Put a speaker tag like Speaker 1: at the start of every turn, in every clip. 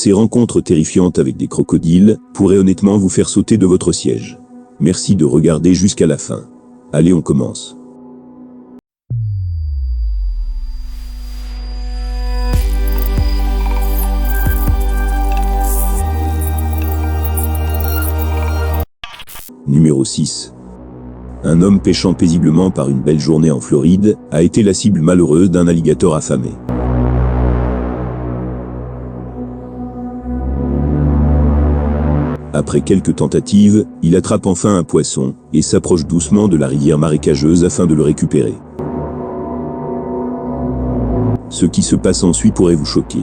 Speaker 1: ces rencontres terrifiantes avec des crocodiles pourraient honnêtement vous faire sauter de votre siège. Merci de regarder jusqu'à la fin. Allez, on commence. Numéro 6. Un homme pêchant paisiblement par une belle journée en Floride a été la cible malheureuse d'un alligator affamé. Après quelques tentatives, il attrape enfin un poisson et s'approche doucement de la rivière marécageuse afin de le récupérer. Ce qui se passe ensuite pourrait vous choquer.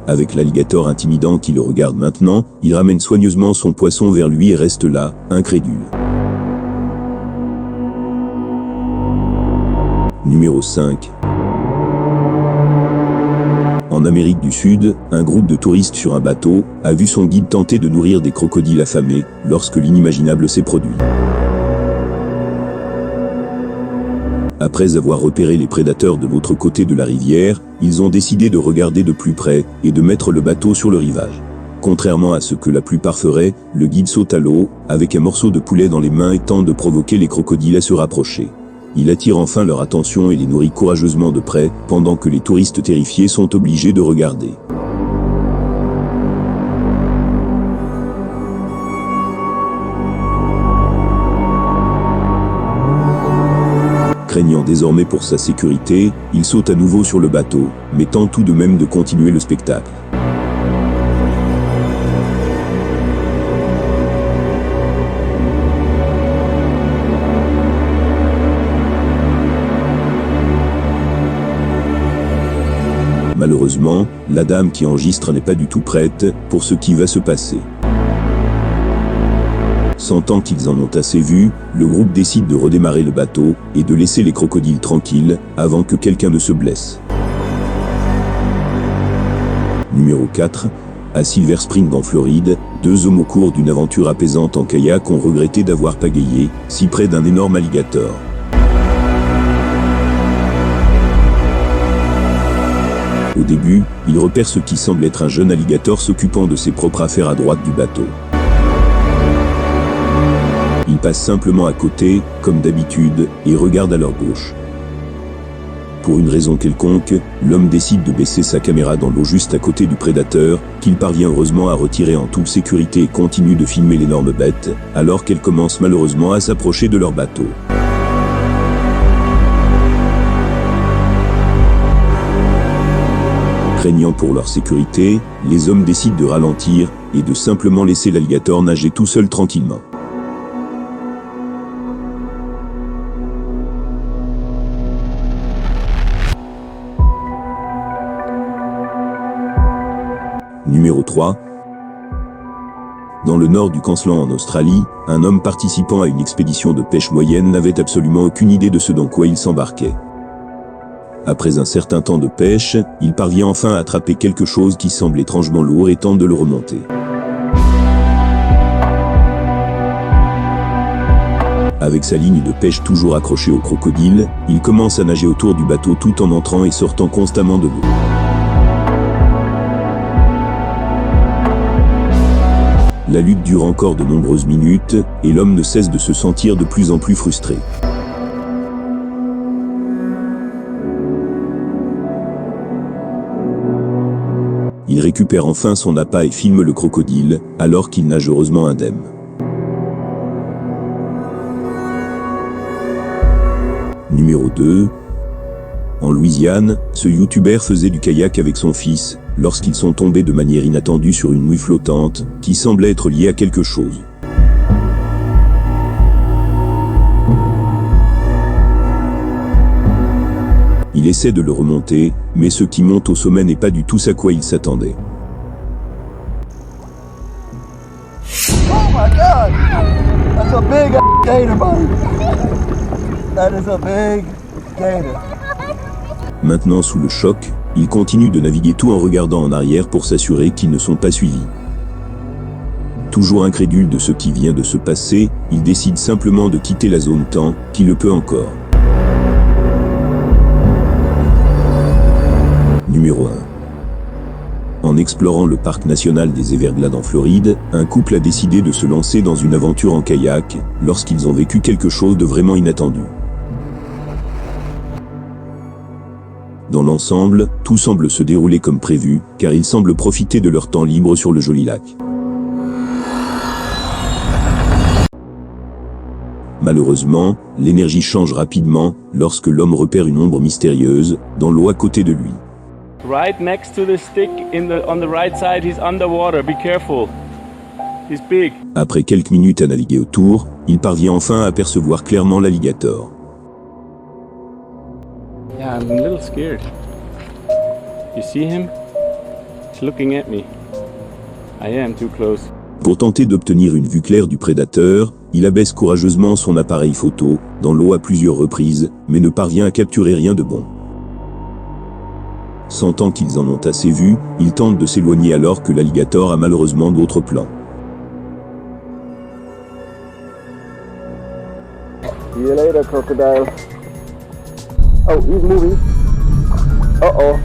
Speaker 1: Avec l'alligator intimidant qui le regarde maintenant, il ramène soigneusement son poisson vers lui et reste là, incrédule. Numéro 5. En Amérique du Sud, un groupe de touristes sur un bateau a vu son guide tenter de nourrir des crocodiles affamés lorsque l'inimaginable s'est produit. Après avoir repéré les prédateurs de l'autre côté de la rivière, ils ont décidé de regarder de plus près et de mettre le bateau sur le rivage. Contrairement à ce que la plupart feraient, le guide saute à l'eau, avec un morceau de poulet dans les mains et tente de provoquer les crocodiles à se rapprocher. Il attire enfin leur attention et les nourrit courageusement de près, pendant que les touristes terrifiés sont obligés de regarder. Craignant désormais pour sa sécurité, il saute à nouveau sur le bateau, mais tente tout de même de continuer le spectacle. Malheureusement, la dame qui enregistre n'est pas du tout prête pour ce qui va se passer. Sentant qu'ils en ont assez vu, le groupe décide de redémarrer le bateau et de laisser les crocodiles tranquilles avant que quelqu'un ne se blesse. Numéro 4. À Silver Spring en Floride, deux hommes au cours d'une aventure apaisante en kayak ont regretté d'avoir pagayé si près d'un énorme alligator. Au début, ils repèrent ce qui semble être un jeune alligator s'occupant de ses propres affaires à droite du bateau. Ils passent simplement à côté, comme d'habitude, et regardent à leur gauche. Pour une raison quelconque, l'homme décide de baisser sa caméra dans l'eau juste à côté du prédateur, qu'il parvient heureusement à retirer en toute sécurité et continue de filmer l'énorme bête, alors qu'elle commence malheureusement à s'approcher de leur bateau. Craignant pour leur sécurité, les hommes décident de ralentir et de simplement laisser l'alligator nager tout seul tranquillement. Numéro 3. Dans le nord du Queensland en Australie, un homme participant à une expédition de pêche moyenne n'avait absolument aucune idée de ce dans quoi il s'embarquait. Après un certain temps de pêche, il parvient enfin à attraper quelque chose qui semble étrangement lourd et tente de le remonter. Avec sa ligne de pêche toujours accrochée au crocodile, il commence à nager autour du bateau tout en entrant et sortant constamment de l'eau. La lutte dure encore de nombreuses minutes, et l'homme ne cesse de se sentir de plus en plus frustré. Il récupère enfin son appât et filme le crocodile, alors qu'il nage heureusement indemne. Numéro 2. En Louisiane, ce youtubeur faisait du kayak avec son fils, lorsqu'ils sont tombés de manière inattendue sur une nouille flottante, qui semblait être liée à quelque chose. Il essaie de le remonter, mais ce qui monte au sommet n'est pas du tout ce à quoi il s'attendait.
Speaker 2: Oh my God! That's a big gator, buddy. That is a big gator.
Speaker 1: Maintenant sous le choc, il continue de naviguer tout en regardant en arrière pour s'assurer qu'ils ne sont pas suivis. Toujours incrédule de ce qui vient de se passer, il décide simplement de quitter la zone tant qu'il le peut encore. Numéro 1. En explorant le parc national des Everglades en Floride, un couple a décidé de se lancer dans une aventure en kayak, lorsqu'ils ont vécu quelque chose de vraiment inattendu. Dans l'ensemble, tout semble se dérouler comme prévu, car ils semblent profiter de leur temps libre sur le joli lac. Malheureusement, l'énergie change rapidement lorsque l'homme repère une ombre mystérieuse dans l'eau à côté de lui.
Speaker 3: Right next to the stick on the right side, he's underwater. Be careful. He's big.
Speaker 1: Après quelques minutes à naviguer autour, il parvient enfin à apercevoir clairement l'alligator.
Speaker 3: Yeah, I'm a little scared. You see him? He's looking at me. I am too close.
Speaker 1: Pour tenter d'obtenir une vue claire du prédateur, il abaisse courageusement son appareil photo dans l'eau à plusieurs reprises, mais ne parvient à capturer rien de bon. Sentant qu'ils en ont assez vu, ils tentent de s'éloigner alors que l'alligator a malheureusement d'autres plans.
Speaker 2: See you later, crocodile. Oh, he's moving. Uh-oh.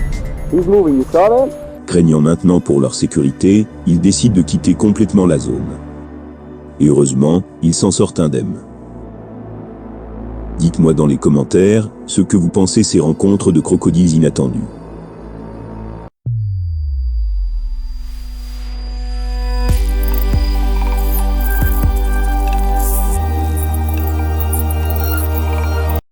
Speaker 2: He's moving. You saw that?
Speaker 1: Craignant maintenant pour leur sécurité, ils décident de quitter complètement la zone. Et heureusement, ils s'en sortent indemnes. Dites-moi dans les commentaires ce que vous pensez ces rencontres de crocodiles inattendues.